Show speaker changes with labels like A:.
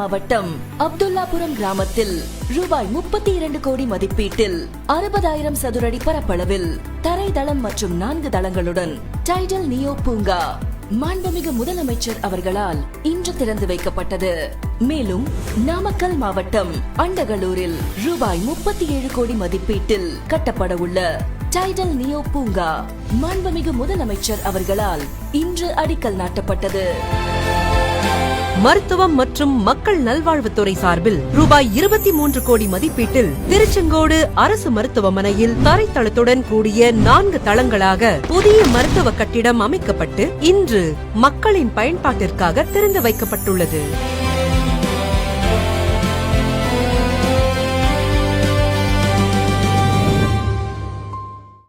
A: மாவட்டம் அப்துல்லாபுரம் கிராமத்தில் ரூபாய் 32 கோடி மதிப்பீட்டில் 60,000 சதுரடி பரப்பளவில் தரைதளம் மற்றும் 4 தளங்களுடன் டைடல் நியோ பூங்கா மாண்புமிகு முதலமைச்சர் அவர்களால் இன்று திறந்து வைக்கப்பட்டது. மேலும் நாமக்கல் மாவட்டம் அண்டகலூரில் ரூபாய் 37 கோடி மதிப்பீட்டில் கட்டப்பட உள்ள டைடல் நியோ பூங்கா மாண்புமிகு முதலமைச்சர் அவர்களால் இன்று அடிக்கல் நாட்டப்பட்டது.
B: மருத்துவம் மற்றும் மக்கள் நல்வாழ்வுத்துறை சார்பில் ரூபாய் 23 கோடி மதிப்பீட்டில் திருச்செங்கோடு அரசு மருத்துவமனையில் தரைத்தளத்துடன் கூடிய 4 தளங்களாக புதிய மருத்துவ கட்டிடம் அமைக்கப்பட்டு இன்று மக்களின் பயன்பாட்டிற்காக திறந்து வைக்கப்பட்டுள்ளது.